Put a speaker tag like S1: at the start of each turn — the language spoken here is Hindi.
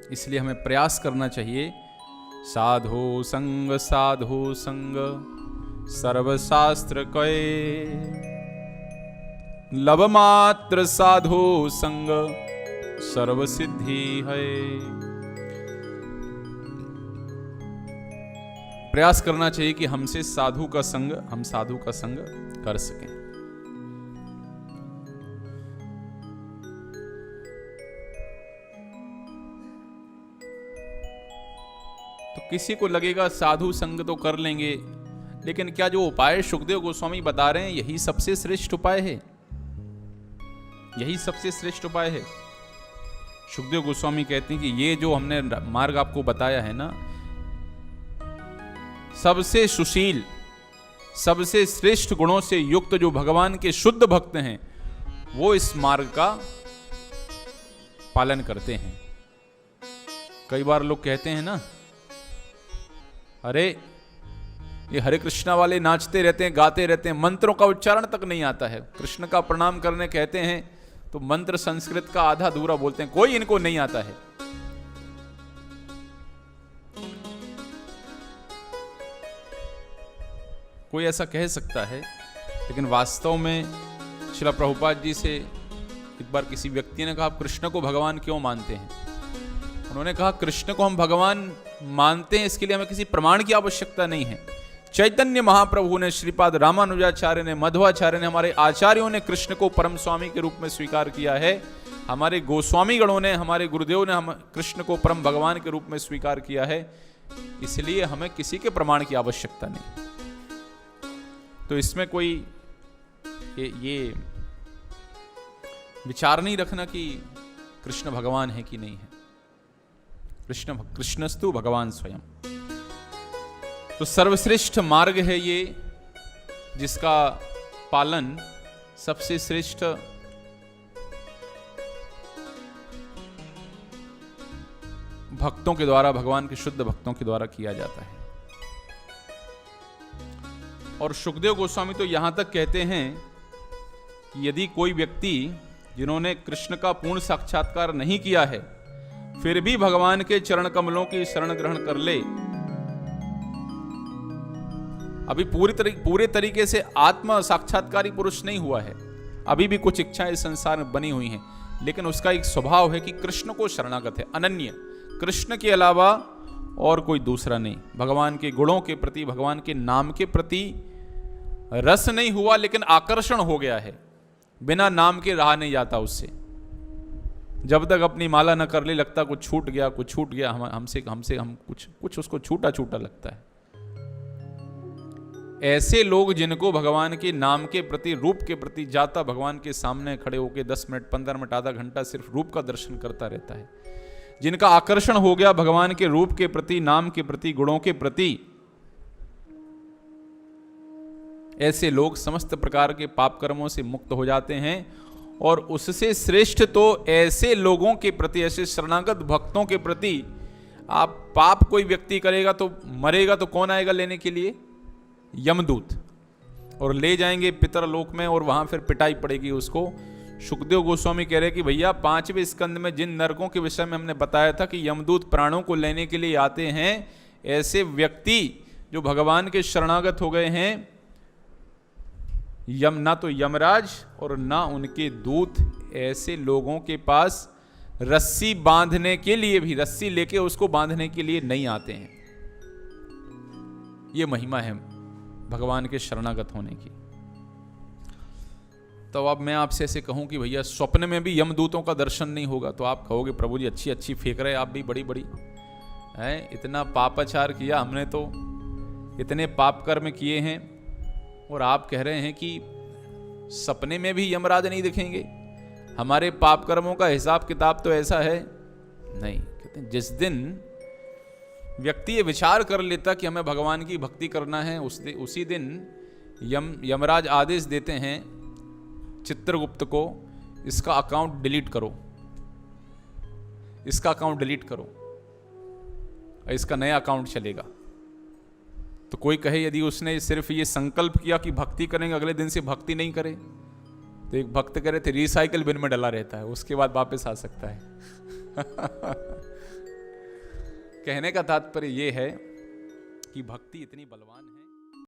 S1: इसलिए हमें प्रयास करना चाहिए। साधो संग सर्वशास्त्र कये, लब मात्र साधो संग सर्व सिद्धि है। प्रयास करना चाहिए कि हम साधु का संग कर सकें। तो किसी को लगेगा साधु संग तो कर लेंगे, लेकिन क्या जो उपाय सुखदेव गोस्वामी बता रहे हैं यही सबसे श्रेष्ठ उपाय है? यही सबसे श्रेष्ठ उपाय है? सुखदेव गोस्वामी कहते हैं कि ये जो हमने मार्ग आपको बताया है ना, सबसे सुशील, सबसे श्रेष्ठ गुणों से युक्त जो भगवान के शुद्ध भक्त हैं वो इस मार्ग का पालन करते हैं। कई बार लोग कहते हैं ना, अरे ये हरे कृष्णा वाले नाचते रहते हैं, गाते रहते हैं, मंत्रों का उच्चारण तक नहीं आता है। कृष्ण का प्रणाम करने कहते हैं तो मंत्र संस्कृत का आधा अधूरा बोलते हैं, कोई इनको नहीं आता है। कोई ऐसा कह सकता है, लेकिन वास्तव में श्रील प्रभुपाद जी से एक बार किसी व्यक्ति ने कहा, आप कृष्ण को भगवान क्यों मानते हैं? उन्होंने कहा, कृष्ण को हम भगवान मानते हैं इसके लिए हमें किसी प्रमाण की आवश्यकता नहीं है। चैतन्य महाप्रभु ने, श्रीपाद रामानुजाचार्य ने, मध्वाचार्य ने, हमारे आचार्यों ने कृष्ण को परम स्वामी के रूप में स्वीकार किया है। हमारे गोस्वामी गणों ने, हमारे गुरुदेव ने हम कृष्ण को परम भगवान के रूप में स्वीकार किया है, इसलिए हमें किसी के प्रमाण की आवश्यकता नहीं। तो इसमें कोई ये विचार नहीं रखना कि कृष्ण भगवान है कि नहीं है। कृष्णस्तु भगवान स्वयं। तो सर्वश्रेष्ठ मार्ग है ये, जिसका पालन सबसे श्रेष्ठ भक्तों के द्वारा, भगवान के शुद्ध भक्तों के द्वारा किया जाता है। और सुखदेव गोस्वामी तो यहां तक कहते हैं कि यदि कोई व्यक्ति जिन्होंने कृष्ण का पूर्ण साक्षात्कार नहीं किया है फिर भी भगवान के चरण कमलों की शरण ग्रहण कर ले, अभी पूरे तरीके से आत्म साक्षात्कारी पुरुष नहीं हुआ है, अभी भी कुछ इच्छाएं इस संसार में बनी हुई हैं, लेकिन उसका एक स्वभाव है कि कृष्ण को शरणागत है, अनन्य, कृष्ण के अलावा और कोई दूसरा नहीं। भगवान के गुणों के प्रति, भगवान के नाम के प्रति रस नहीं हुआ, लेकिन आकर्षण हो गया है। बिना नाम के रहा नहीं जाता उससे। जब तक अपनी माला न कर ले लगता कुछ छूट गया, हम कुछ उसको छूटा लगता है। ऐसे लोग जिनको भगवान के नाम के प्रति, रूप के प्रति जाता भगवान के सामने खड़े होकर 10 मिनट, 15 मिनट, आधा घंटा सिर्फ रूप का दर्शन करता रहता है, जिनका आकर्षण हो गया भगवान के रूप के प्रति, नाम के प्रति, गुणों के प्रति, ऐसे लोग समस्त प्रकार के पाप कर्मों से मुक्त हो जाते हैं। और उससे श्रेष्ठ तो ऐसे लोगों के प्रति, ऐसे शरणागत भक्तों के प्रति, आप पाप कोई व्यक्ति करेगा तो मरेगा तो कौन आएगा लेने के लिए? यमदूत, और ले जाएंगे पितरलोक में और वहां फिर पिटाई पड़ेगी उसको। सुखदेव गोस्वामी कह रहे कि भैया 5वें स्कंद में जिन नरकों के विषय में हमने बताया था कि यमदूत प्राणों को लेने के लिए आते हैं, ऐसे व्यक्ति जो भगवान के शरणागत हो गए हैं, ना तो यमराज और ना उनके दूत ऐसे लोगों के पास रस्सी बांधने के लिए भी, रस्सी लेके उसको बांधने के लिए नहीं आते हैं। ये महिमा है भगवान के शरणागत होने की। तो अब मैं आपसे ऐसे कहूं कि भैया स्वप्न में भी यमदूतों का दर्शन नहीं होगा, तो आप कहोगे प्रभु जी अच्छी फेंक रहे आप भी, बड़ी हैं, इतना पापाचार किया हमने, तो इतने पाप कर्म किए हैं, और आप कह रहे हैं कि सपने में भी यमराज नहीं दिखेंगे। हमारे पाप कर्मों का हिसाब किताब तो ऐसा है नहीं। कहते हैं जिस दिन व्यक्ति ये विचार कर लेता कि हमें भगवान की भक्ति करना है, उसी दिन यमराज आदेश देते हैं चित्रगुप्त को, इसका अकाउंट डिलीट करो, इसका अकाउंट डिलीट करो, इसका नया अकाउंट चलेगा। तो कोई कहे यदि उसने सिर्फ ये संकल्प किया कि भक्ति करेंगे, अगले दिन से भक्ति नहीं करे, तो एक भक्त कह रहे थे रिसाइकल बिन में डला रहता है, उसके बाद वापस आ सकता है। कहने का तात्पर्य ये है कि भक्ति इतनी बलवान है।